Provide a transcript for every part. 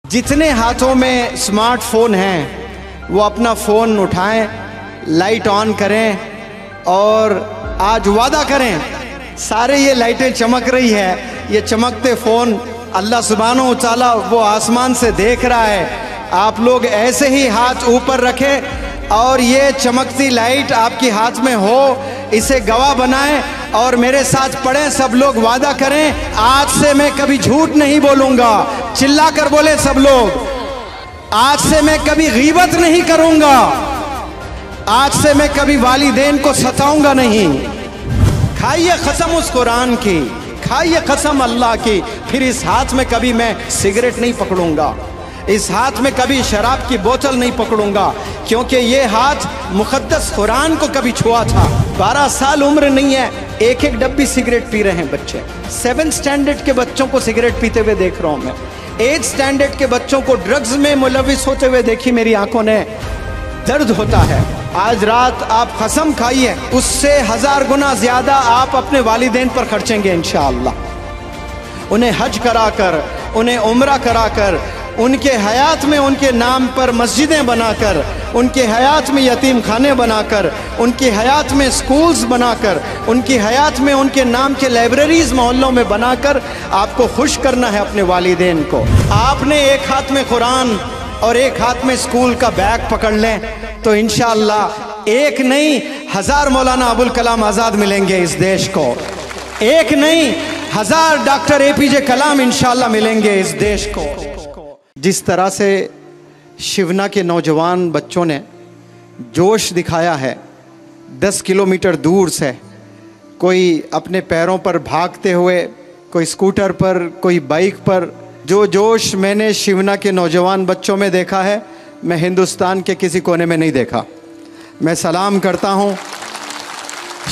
जितने हाथों में स्मार्टफोन हैं वो अपना फ़ोन उठाएं, लाइट ऑन करें और आज वादा करें, सारे ये लाइटें चमक रही है, ये चमकते फ़ोन अल्लाह सुब्हानहू व तआला वो आसमान से देख रहा है। आप लोग ऐसे ही हाथ ऊपर रखें और ये चमकती लाइट आपके हाथ में हो, इसे गवाह बनाएं और मेरे साथ पढ़ें। सब लोग वादा करें, आज से मैं कभी झूठ नहीं बोलूँगा। चिल्ला कर बोले सब लोग, आज से मैं कभी गीबत नहीं करूँगा, आज से मैं कभी वालिदैन को सताऊँगा नहीं। खाइए कसम उस कुरान की, खाइए कसम अल्लाह की, फिर इस हाथ में कभी मैं सिगरेट नहीं पकड़ूंगा, इस हाथ में कभी शराब की बोतल नहीं पकड़ूंगा, क्योंकि ये हाथ मुक़द्दस कुरान को कभी छुआ था। 12 साल उम्र नहीं है, एक एक डब्बी सिगरेट पी रहे हैं बच्चे। 7th स्टैंडर्ड के बच्चों को सिगरेट पीते हुए देख रहा हूँ मैं। 8th स्टैंडर्ड के बच्चों को ड्रग्स में मुलविस होते हुए देखी मेरी आंखों ने, दर्द होता है। आज रात आप कसम खाइए, उससे 1000 गुना ज्यादा आप अपने वालिदैन पर खर्चेंगे इंशाअल्लाह। उन्हें हज कराकर, उन्हें उम्रा कराकर, उनके हयात में उनके नाम पर मस्जिदें बनाकर, उनके हयात में यतीम खाने बनाकर, उनकी हयात में स्कूल्स बनाकर, उनकी हयात में उनके नाम के लाइब्रेरीज मोहल्लों में बनाकर आपको खुश करना है अपने वालिदैन को। आपने एक हाथ में कुरान और एक हाथ में स्कूल का बैग पकड़ लें तो इंशाअल्लाह एक नहीं 1000 मौलाना अबुल कलाम आज़ाद मिलेंगे इस देश को। एक नहीं 1000 डॉक्टर APJ कलाम इंशाअल्लाह मिलेंगे इस देश को। जिस तरह से शिवना के नौजवान बच्चों ने जोश दिखाया है, 10 किलोमीटर दूर से कोई अपने पैरों पर भागते हुए, कोई स्कूटर पर, कोई बाइक पर, जो जोश मैंने शिवना के नौजवान बच्चों में देखा है मैं हिंदुस्तान के किसी कोने में नहीं देखा। मैं सलाम करता हूँ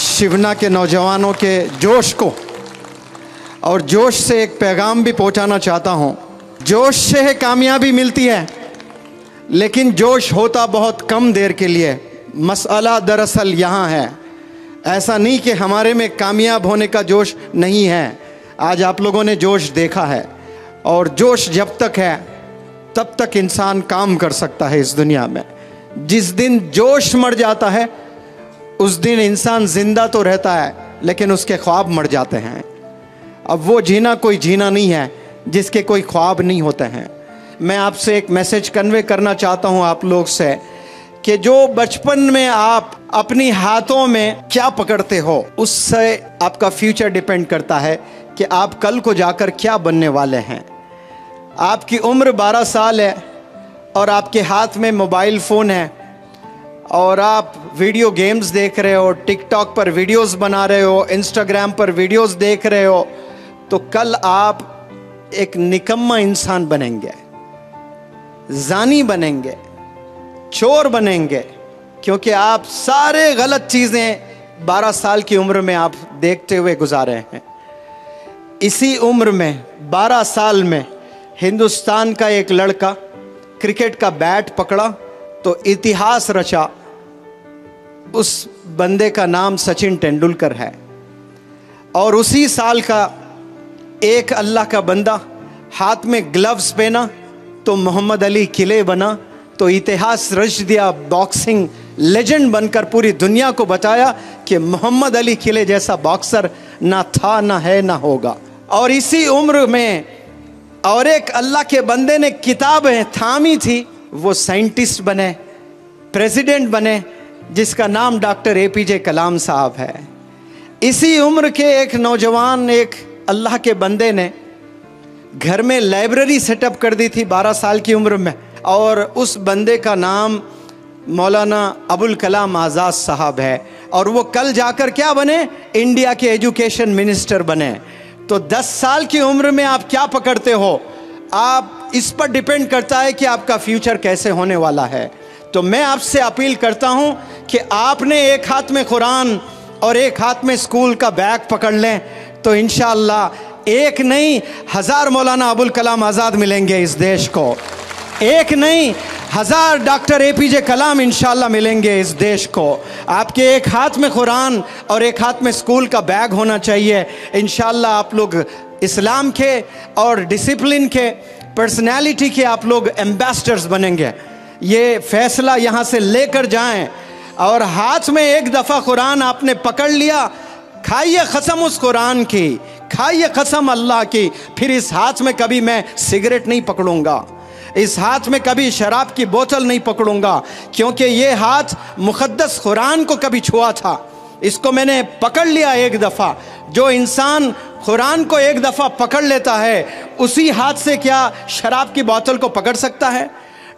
शिवना के नौजवानों के जोश को, और जोश से एक पैगाम भी पहुँचाना चाहता हूँ। जोश से कामयाबी मिलती है, लेकिन जोश होता बहुत कम देर के लिए। मसला दरअसल यहाँ है, ऐसा नहीं कि हमारे में कामयाब होने का जोश नहीं है। आज आप लोगों ने जोश देखा है, और जोश जब तक है तब तक इंसान काम कर सकता है इस दुनिया में। जिस दिन जोश मर जाता है उस दिन इंसान जिंदा तो रहता है लेकिन उसके ख्वाब मर जाते हैं। अब वो जीना कोई जीना नहीं है जिसके कोई ख्वाब नहीं होते हैं। मैं आपसे एक मैसेज कन्वे करना चाहता हूँ आप लोग से कि जो बचपन में आप अपनी हाथों में क्या पकड़ते हो उससे आपका फ्यूचर डिपेंड करता है कि आप कल को जाकर क्या बनने वाले हैं। आपकी उम्र 12 साल है और आपके हाथ में मोबाइल फ़ोन है और आप वीडियो गेम्स देख रहे हो, टिकटॉक पर वीडियोस बना रहे हो, इंस्टाग्राम पर वीडियोस देख रहे हो, तो कल आप एक निकम्मा इंसान बनेंगे, जानी बनेंगे, चोर बनेंगे, क्योंकि आप सारे गलत चीज़ें 12 साल की उम्र में आप देखते हुए गुजारे हैं। इसी उम्र में 12 साल में हिंदुस्तान का एक लड़का क्रिकेट का बैट पकड़ा तो इतिहास रचा। उस बंदे का नाम सचिन तेंदुलकर है। और उसी साल का एक अल्लाह का बंदा हाथ में ग्लव्स पहना तो मोहम्मद अली किले बना, तो इतिहास रच दिया। बॉक्सिंग लेजेंड बनकर पूरी दुनिया को बताया कि मोहम्मद अली किले जैसा बॉक्सर ना था, ना है, ना होगा। और इसी उम्र में और एक अल्लाह के बंदे ने किताबें थामी थी, वो साइंटिस्ट बने, प्रेसिडेंट बने, जिसका नाम डॉक्टर APJ कलाम साहब है। इसी उम्र के एक नौजवान, एक अल्लाह के बंदे ने घर में लाइब्रेरी सेटअप कर दी थी 12 साल की उम्र में, और उस बंदे का नाम मौलाना अबुल कलाम आज़ाद साहब है। और वो कल जाकर क्या बने? इंडिया के एजुकेशन मिनिस्टर बने। तो 10 साल की उम्र में आप क्या पकड़ते हो, आप इस पर डिपेंड करता है कि आपका फ्यूचर कैसे होने वाला है। तो मैं आपसे अपील करता हूं कि आपने एक हाथ में कुरान और एक हाथ में स्कूल का बैग पकड़ लें तो इंशाअल्लाह एक नहीं 1000 मौलाना अबुल कलाम आज़ाद मिलेंगे इस देश को। एक नहीं 1000 डॉक्टर APJ कलाम इंशाअल्लाह मिलेंगे इस देश को। आपके एक हाथ में कुरान और एक हाथ में स्कूल का बैग होना चाहिए। इंशाअल्लाह आप लोग इस्लाम के और डिसिप्लिन के पर्सनैलिटी के आप लोग एम्बेसडर्स बनेंगे। ये फैसला यहाँ से लेकर जाएं। और हाथ में एक दफ़ा कुरान आपने पकड़ लिया, खाइए कसम उस कुरान की, खाइए कसम अल्लाह की, फिर इस हाथ में कभी मैं सिगरेट नहीं पकड़ूंगा, इस हाथ में कभी शराब की बोतल नहीं पकड़ूंगा, क्योंकि ये हाथ मुक़द्दस कुरान को कभी छुआ था, इसको मैंने पकड़ लिया एक दफ़ा। जो इंसान कुरान को एक दफ़ा पकड़ लेता है, उसी हाथ से क्या शराब की बोतल को पकड़ सकता है,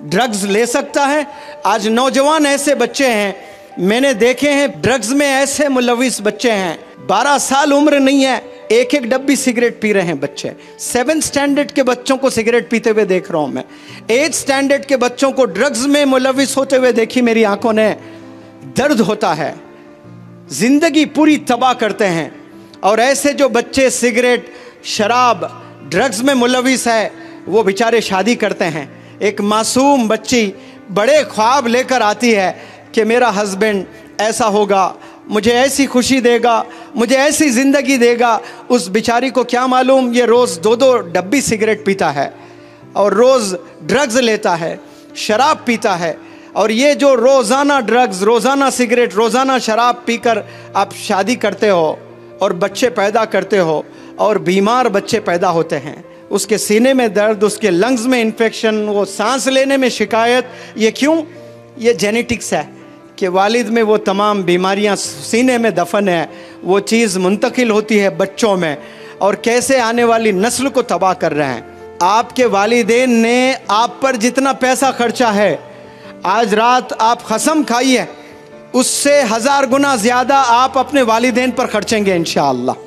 ड्रग्स ले सकता है? आज नौजवान ऐसे बच्चे हैं, मैंने देखे हैं, ड्रग्स में ऐसे मुलविस बच्चे हैं, 12 साल उम्र नहीं है, एक एक डब्बी सिगरेट पी रहे हैं बच्चे। 7th स्टैंडर्ड के बच्चों को सिगरेट पीते हुए देख रहा हूं मैं, 8th स्टैंडर्ड के बच्चों को ड्रग्स में मुलविस होते हुए देखी मेरी आंखों ने। दर्द होता है, जिंदगी पूरी तबाह करते हैं। और ऐसे जो बच्चे सिगरेट, शराब, ड्रग्स में मुलविस है, वो बेचारे शादी करते हैं। एक मासूम बच्ची बड़े ख्वाब लेकर आती है कि मेरा हस्बैंड ऐसा होगा, मुझे ऐसी खुशी देगा, मुझे ऐसी ज़िंदगी देगा। उस बेचारी को क्या मालूम, ये रोज़ 2-2 डब्बी सिगरेट पीता है और रोज़ ड्रग्स लेता है, शराब पीता है। और ये जो रोज़ाना ड्रग्स, रोज़ाना सिगरेट, रोज़ाना शराब पीकर आप शादी करते हो और बच्चे पैदा करते हो, और बीमार बच्चे पैदा होते हैं, उसके सीने में दर्द, उसके लंग्स में इन्फेक्शन, वो सांस लेने में शिकायत। ये क्यों? ये जेनेटिक्स है कि वालिद में वो तमाम बीमारियां सीने में दफन है, वो चीज़ मुंतकिल होती है बच्चों में, और कैसे आने वाली नस्ल को तबाह कर रहे हैं। आपके वालिदैन ने आप पर जितना पैसा खर्चा है, आज रात आप कसम खाइए, उससे 1000 गुना ज़्यादा आप अपने वालिदैन पर खर्चेंगे इंशाअल्लाह।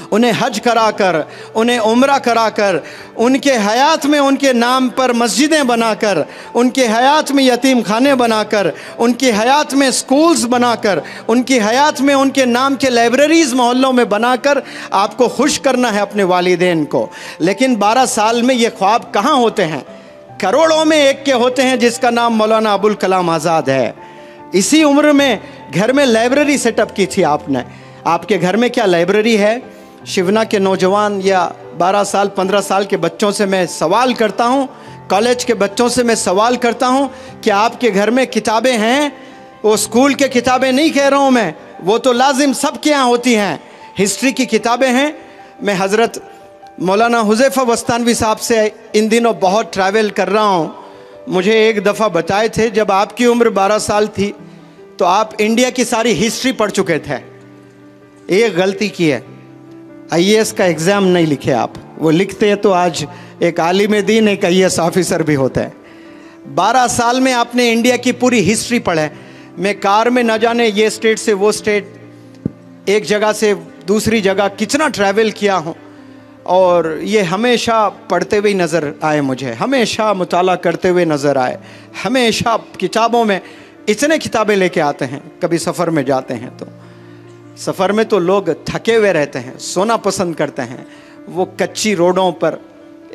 उन्हें हज कराकर, उन्हें उम्रा कराकर, उनके हयात में उनके नाम पर मस्जिदें बनाकर, उनके हयात में यतीम खाने बनाकर, उनकी हयात में स्कूल्स बनाकर, उनकी हयात में उनके नाम के लाइब्रेरीज़ मोहल्लों में बनाकर आपको खुश करना है अपने वालिदैन को। लेकिन 12 साल में ये ख्वाब कहाँ होते हैं? करोड़ों में एक के होते हैं जिसका नाम मौलाना अबुल कलाम आज़ाद है। इसी उम्र में घर में लाइब्रेरी सेटअप की थी आपने। आपके घर में क्या लाइब्रेरी है? शिवना के नौजवान या 12 साल 15 साल के बच्चों से मैं सवाल करता हूँ, कॉलेज के बच्चों से मैं सवाल करता हूँ कि आपके घर में किताबें हैं? वो स्कूल के किताबें नहीं कह रहा हूँ मैं, वो तो लाजिम सबके यहाँ होती हैं। हिस्ट्री की किताबें हैं। मैं हज़रत मौलाना हुज़ैफ़ा वस्तानवी साहब से इन दिनों बहुत ट्रैवल कर रहा हूँ। मुझे एक दफ़ा बताए थे, जब आपकी उम्र 12 साल थी तो आप इंडिया की सारी हिस्ट्री पढ़ चुके थे। एक गलती की है, IAS का एग्ज़ाम नहीं लिखे आप, वो लिखते हैं तो आज एक आलिम दीन, एक IAS ऑफिसर भी होता है। 12 साल में आपने इंडिया की पूरी हिस्ट्री पढ़े। मैं कार में न जाने ये स्टेट से वो स्टेट, एक जगह से दूसरी जगह कितना ट्रैवल किया हूँ, और ये हमेशा पढ़ते हुए नज़र आए, मुझे हमेशा मुताला करते हुए नज़र आए। हमेशा किताबों में इतने किताबें लेके आते हैं। कभी सफ़र में जाते हैं तो सफ़र में तो लोग थके हुए रहते हैं, सोना पसंद करते हैं। वो कच्ची रोडों पर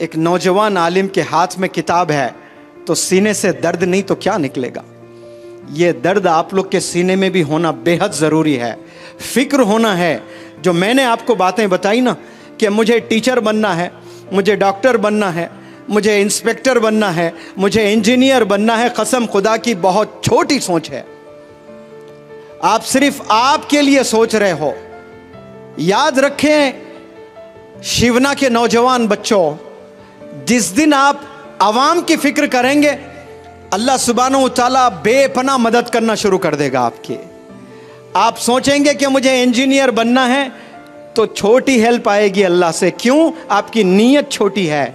एक नौजवान आलिम के हाथ में किताब है तो सीने से दर्द नहीं तो क्या निकलेगा? ये दर्द आप लोग के सीने में भी होना बेहद ज़रूरी है। फ़िक्र होना है। जो मैंने आपको बातें बताई ना कि मुझे टीचर बनना है, मुझे डॉक्टर बनना है, मुझे इंस्पेक्टर बनना है, मुझे इंजीनियर बनना है, कसम खुदा की बहुत छोटी सोच है। आप सिर्फ आपके लिए सोच रहे हो। याद रखें शिवना के नौजवान बच्चों, जिस दिन आप आवाम की फिक्र करेंगे, अल्लाह सुब्हानहू तआला बेपनाह मदद करना शुरू कर देगा आपकी। आप सोचेंगे कि मुझे इंजीनियर बनना है तो छोटी हेल्प आएगी अल्लाह से। क्यों? आपकी नीयत छोटी है।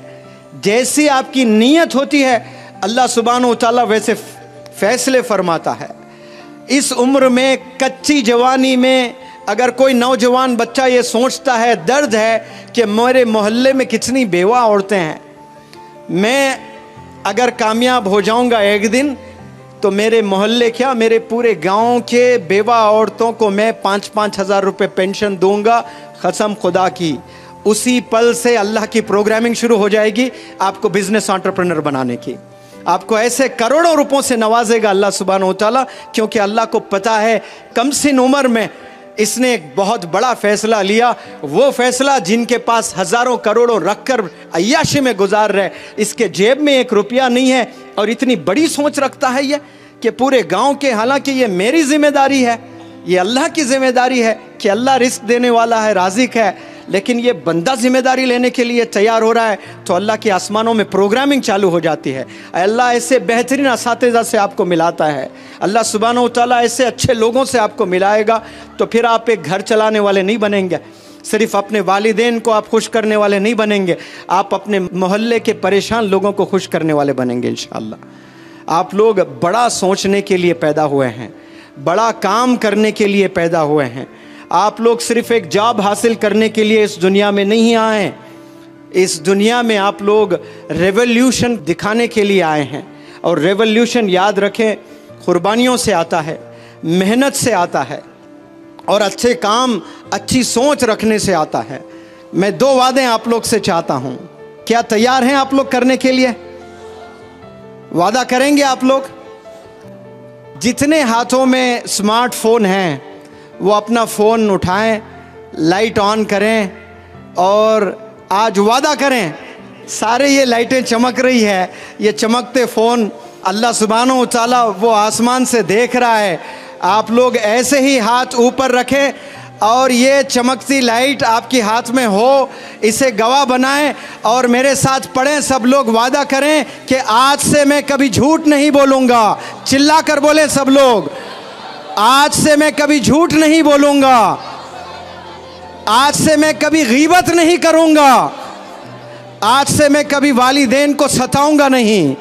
जैसी आपकी नीयत होती है अल्लाह सुब्हानहू तआला वैसे फैसले फरमाता है। इस उम्र में, कच्ची जवानी में, अगर कोई नौजवान बच्चा ये सोचता है, दर्द है कि मेरे मोहल्ले में कितनी बेवा औरतें हैं, मैं अगर कामयाब हो जाऊंगा एक दिन तो मेरे मोहल्ले क्या, मेरे पूरे गांव के बेवा औरतों को मैं 5-5 हज़ार रुपये पेंशन दूंगा, कसम खुदा की। उसी पल से अल्लाह की प्रोग्रामिंग शुरू हो जाएगी आपको बिजनेस एंटरप्रेन्योर बनाने की। आपको ऐसे करोड़ों रुपयों से नवाजेगा अल्लाह सुब्हानहू तआला, क्योंकि अल्लाह को पता है कम सिन उम्र में اس نے ایک بہت بڑا فیصلہ لیا، وہ فیصلہ جن کے پاس ہزاروں کروڑوں رکھ کر عیاشی میں گزار رہے، اس کے جیب میں ایک روپیہ نہیں ہے، اور اتنی بڑی سوچ رکھتا ہے یہ کہ پورے گاؤں کے، حالانکہ یہ میری ذمہ داری ہے، یہ اللہ کی ذمہ داری ہے کہ اللہ رزق دینے والا ہے، رازق ہے، لیکن یہ بندہ ذمہ داری لینے کے لیے تیار ہو رہا ہے، تو اللہ کے آسمانوں میں پروگرامنگ چالو ہو جاتی ہے۔ اللہ ایسے بہترین اساتذہ سے آپ کو ملاتا ہے، اللہ سبحانہ و تعالیٰ ایسے اچھے لوگوں سے آپ کو ملائے گا، تو پھر آپ ایک گھر چلانے والے نہیں بنیں گے، صرف اپنے والدین کو آپ خوش کرنے والے نہیں بنیں گے، آپ اپنے محلے کے پریشان لوگوں کو خوش کرنے والے بنیں گے انشاءاللہ۔ آپ لوگ بڑا سوچنے کے لیے پیدا ہوئے ہیں، بڑا کام کرنے کے لیے پیدا ہوئے ہیں۔ آپ لوگ صرف ایک جاب حاصل کرنے کے لیے اس دنیا میں نہیں آئے، اس دنیا میں آپ لوگ ریولیوشن دکھانے کے لیے آئے ہیں، اور ریولیوشن یاد رکھیں قربانیوں سے آتا ہے، محنت سے آتا ہے، اور اچھے کام، اچھی سوچ رکھنے سے آتا ہے۔ میں 2 وعدے آپ لوگ سے چاہتا ہوں، کیا تیار ہیں آپ لوگ کرنے کے لیے؟ وعدہ کریں گے آپ لوگ؟ جتنے ہاتھوں میں سمارٹ فون ہیں وہ اپنا فون اٹھائیں، لائٹ آن کریں، اور آج وعدہ کریں، سارے یہ لائٹیں چمک رہی ہے، یہ چمکتے فون اللہ سبحانہ و تعالیٰ وہ آسمان سے دیکھ رہا ہے۔ آپ لوگ ایسے ہی ہاتھ اوپر رکھیں، اور یہ چمکتی لائٹ آپ کے ہاتھ میں ہو، اسے گواہ بنائیں، اور میرے ساتھ پڑھیں، سب لوگ وعدہ کریں کہ آج سے میں کبھی جھوٹ نہیں بولوں گا۔ چلا کر بولیں سب لوگ، آج سے میں کبھی جھوٹ نہیں بولوں گا، آج سے میں کبھی غیبت نہیں کروں گا، آج سے میں کبھی والدین کو ستاؤں گا نہیں،